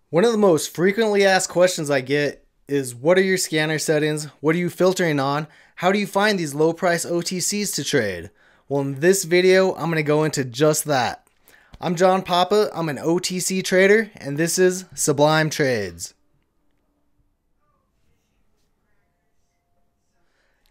One of the most frequently asked questions I get is, what are your scanner settings? What are you filtering on? How do you find these low price OTCs to trade? Well, in this video, I'm going to go into just that. I'm John Papa, I'm an OTC trader, and this is Sublime Trades.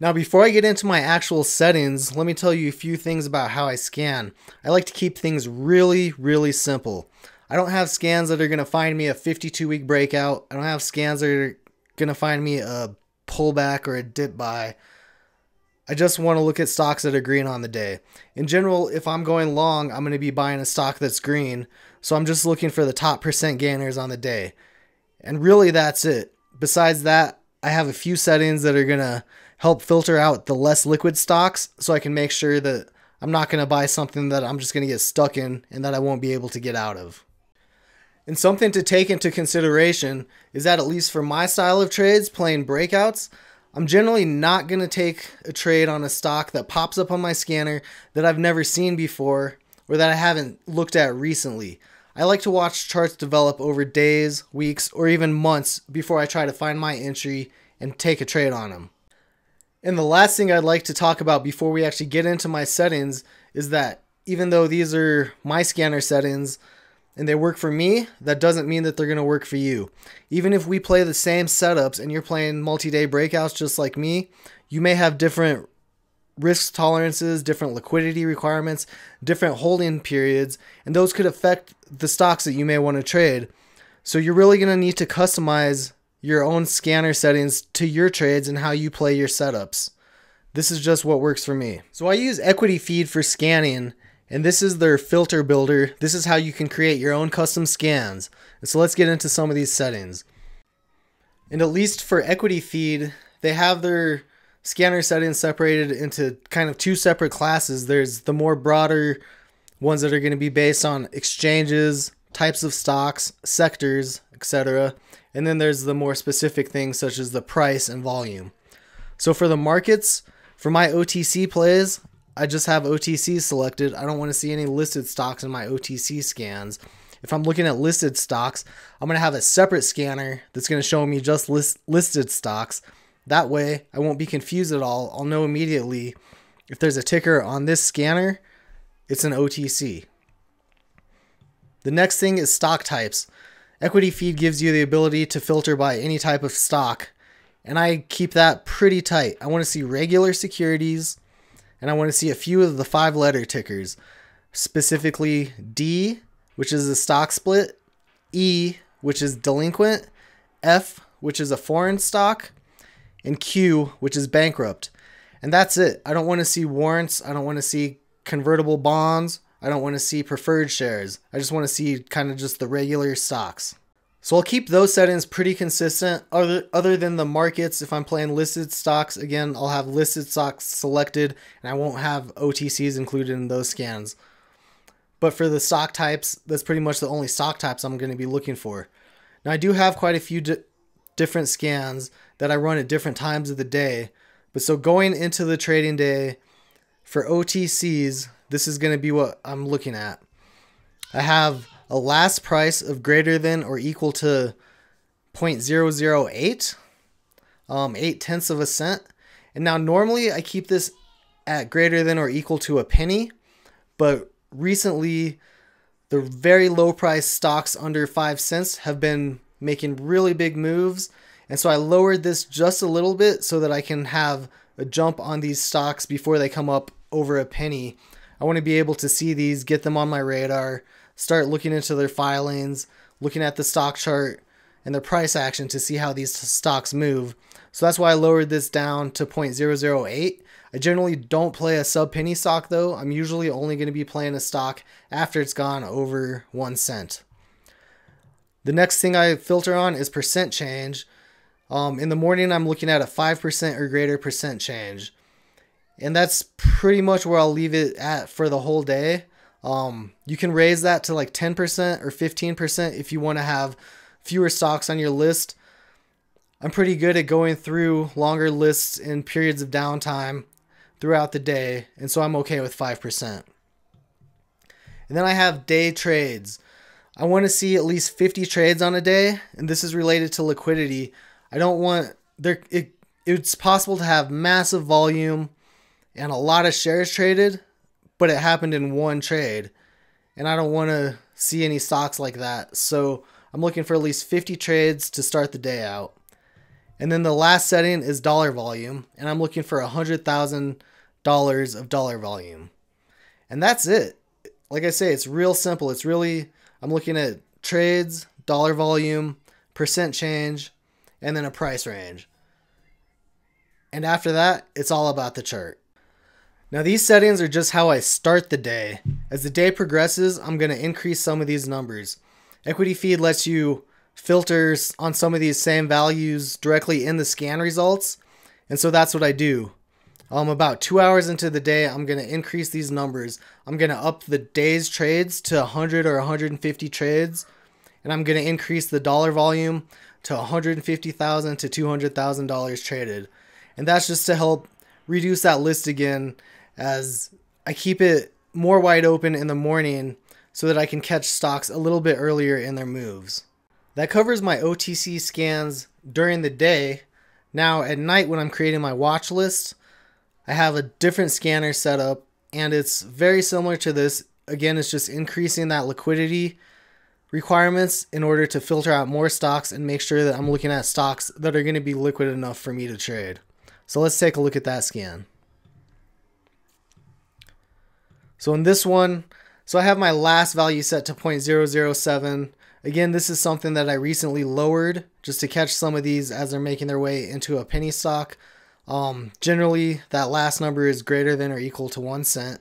Now, before I get into my actual settings, let me tell you a few things about how I scan. I like to keep things really simple. I don't have scans that are going to find me a 52-week breakout. I don't have scans that are going to find me a pullback or a dip buy. I just want to look at stocks that are green on the day. In general, if I'm going long, I'm going to be buying a stock that's green. So I'm just looking for the top percent gainers on the day. And really, that's it. Besides that, I have a few settings that are going to help filter out the less liquid stocks so I can make sure that I'm not going to buy something that I'm just going to get stuck in and that I won't be able to get out of. And something to take into consideration is that, at least for my style of trades, playing breakouts, I'm generally not going to take a trade on a stock that pops up on my scanner that I've never seen before or that I haven't looked at recently. I like to watch charts develop over days, weeks, or even months before I try to find my entry and take a trade on them. And the last thing I'd like to talk about before we actually get into my settings is that even though these are my scanner settings and they work for me, that doesn't mean that they're going to work for you. Even if we play the same setups and you're playing multi-day breakouts just like me, you may have different risk tolerances, different liquidity requirements, different holding periods, and those could affect the stocks that you may want to trade. So you're really going to need to customize your own scanner settings to your trades and how you play your setups. This is just what works for me. So I use Equityfeed for scanning, and this is their filter builder. This is how you can create your own custom scans. And so let's get into some of these settings. And at least for Equityfeed, they have their scanner settings separated into kind of two separate classes. There's the more broader ones that are going to be based on exchanges, types of stocks, sectors, etc. And then there's the more specific things such as the price and volume. So for the markets, for my OTC plays, I just have OTC selected. I don't want to see any listed stocks in my OTC scans. If I'm looking at listed stocks, I'm going to have a separate scanner that's going to show me just listed stocks. That way, I won't be confused at all. I'll know immediately if there's a ticker on this scanner, it's an OTC. The next thing is stock types. Equityfeed gives you the ability to filter by any type of stock, and I keep that pretty tight. I want to see regular securities, and I want to see a few of the 5-letter tickers, specifically D, which is a stock split, E, which is delinquent, F, which is a foreign stock, and Q, which is bankrupt. And that's it. I don't want to see warrants. I don't want to see convertible bonds. I don't want to see preferred shares. I just want to see kind of just the regular stocks. So I'll keep those settings pretty consistent. Other than the markets, if I'm playing listed stocks, again, I'll have listed stocks selected and I won't have OTCs included in those scans. But for the stock types, that's pretty much the only stock types I'm going to be looking for. Now, I do have quite a few different scans that I run at different times of the day. But so going into the trading day for OTCs, this is going to be what I'm looking at. I have a last price of greater than or equal to 0.008, 0.8 of a cent. And now normally I keep this at greater than or equal to a penny, but recently the very low price stocks under 5 cents have been making really big moves. And so I lowered this just a little bit so that I can have a jump on these stocks before they come up over a penny. I want to be able to see these, get them on my radar, start looking into their filings, looking at the stock chart and their price action to see how these stocks move. So that's why I lowered this down to 0.008. I generally don't play a sub penny stock though. I'm usually only going to be playing a stock after it's gone over 1 cent. The next thing I filter on is percent change. In the morning, I'm looking at a 5% or greater percent change. And that's pretty much where I'll leave it at for the whole day. You can raise that to like 10% or 15% if you want to have fewer stocks on your list. I'm pretty good at going through longer lists in periods of downtime throughout the day, and so I'm okay with 5%. And then I have day trades. I want to see at least 50 trades on a day, and this is related to liquidity. I don't want it's possible to have massive volume and a lot of shares traded, but it happened in one trade, and I don't want to see any stocks like that. So I'm looking for at least 50 trades to start the day out. And then the last setting is dollar volume, and I'm looking for $100,000 of dollar volume. And that's it. Like I say, it's real simple. I'm looking at trades, dollar volume, percent change, and then a price range. And after that, it's all about the chart. Now these settings are just how I start the day. As the day progresses, I'm going to increase some of these numbers. Equityfeed lets you filter on some of these same values directly in the scan results. And so that's what I do. About 2 hours into the day, I'm going to increase these numbers. I'm going to up the day's trades to 100 or 150 trades. And I'm going to increase the dollar volume to $150,000 to $200,000 traded. And that's just to help reduce that list again, as I keep it more wide open in the morning so that I can catch stocks a little bit earlier in their moves. That covers my OTC scans during the day. Now at night, when I'm creating my watch list, I have a different scanner set up, and it's very similar to this. Again, it's just increasing that liquidity requirements in order to filter out more stocks and make sure that I'm looking at stocks that are going to be liquid enough for me to trade. So let's take a look at that scan. So in this one, I have my last value set to 0.007. Again, this is something that I recently lowered just to catch some of these as they're making their way into a penny stock. Generally, that last number is greater than or equal to 1 cent.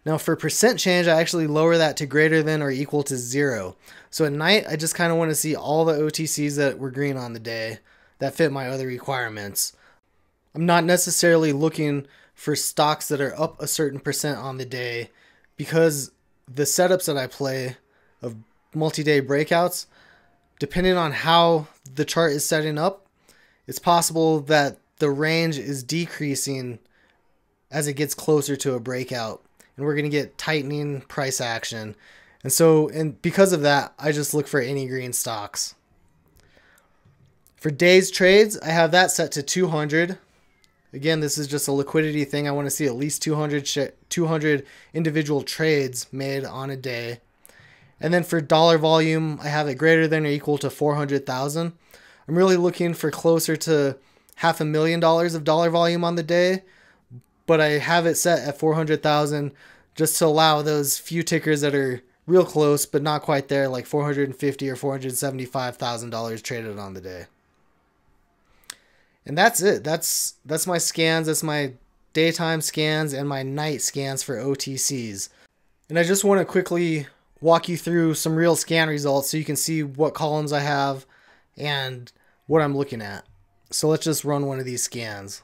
Now for percent change, I actually lower that to greater than or equal to 0. So at night, I just kind of want to see all the OTCs that were green on the day that fit my other requirements. I'm not necessarily looking for stocks that are up a certain percent on the day, because the setups that I play of multi-day breakouts, depending on how the chart is setting up, it's possible that the range is decreasing as it gets closer to a breakout, and we're going to get tightening price action. And because of that, I just look for any green stocks. For days trades, I have that set to 200. Again, this is just a liquidity thing. I want to see at least 200 individual trades made on a day. And then for dollar volume, I have it greater than or equal to 400,000. I'm really looking for closer to $500,000 of dollar volume on the day, but I have it set at 400,000 just to allow those few tickers that are real close but not quite there, like $450,000 or $475,000 traded on the day. And that's it. That's my scans. That's my daytime scans and my night scans for OTCs. And I just want to quickly walk you through some real scan results so you can see what columns I have and what I'm looking at. So let's just run one of these scans.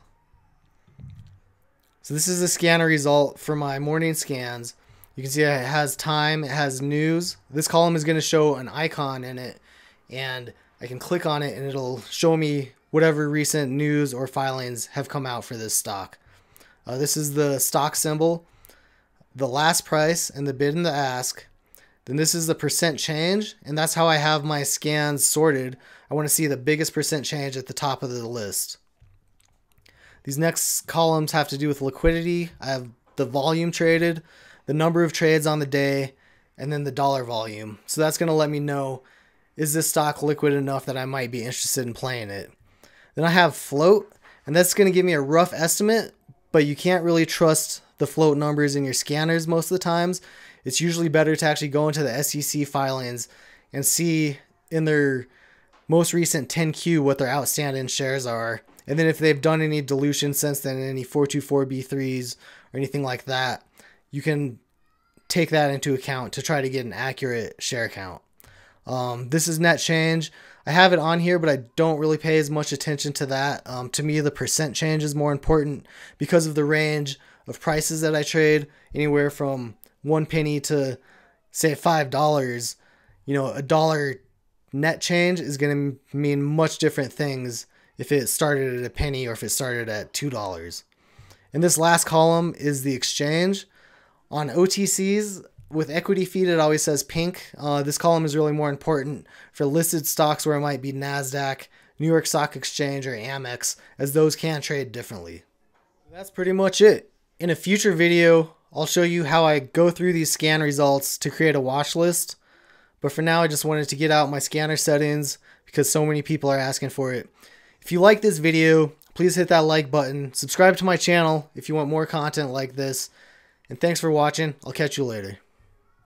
So this is the scanner result for my morning scans. You can see it has time, it has news. This column is going to show an icon in it, and I can click on it and it'll show me whatever recent news or filings have come out for this stock. This is the stock symbol, the last price, and the bid and the ask. Then this is the percent change, and that's how I have my scans sorted. I want to see the biggest percent change at the top of the list. These next columns have to do with liquidity. I have the volume traded, the number of trades on the day, and then the dollar volume. So that's going to let me know, is this stock liquid enough that I might be interested in playing it? Then I have float, and that's going to give me a rough estimate, but you can't really trust the float numbers in your scanners most of the times. It's usually better to actually go into the SEC filings and see in their most recent 10Q what their outstanding shares are. And then if they've done any dilution since then, any 424B3s or anything like that, you can take that into account to try to get an accurate share count. This is net change. I have it on here, but I don't really pay as much attention to that. To me, the percent change is more important because of the range of prices that I trade, anywhere from 1 penny to say $5. You know, a dollar net change is going to mean much different things if it started at a penny or if it started at $2. And this last column is the exchange. On OTCs, with Equityfeed, it always says pink. This column is really more important for listed stocks where it might be NASDAQ, New York Stock Exchange, or Amex, as those can trade differently. That's pretty much it. In a future video, I'll show you how I go through these scan results to create a watch list. But for now, I just wanted to get out my scanner settings because so many people are asking for it. If you like this video, please hit that like button. Subscribe to my channel if you want more content like this. And thanks for watching. I'll catch you later.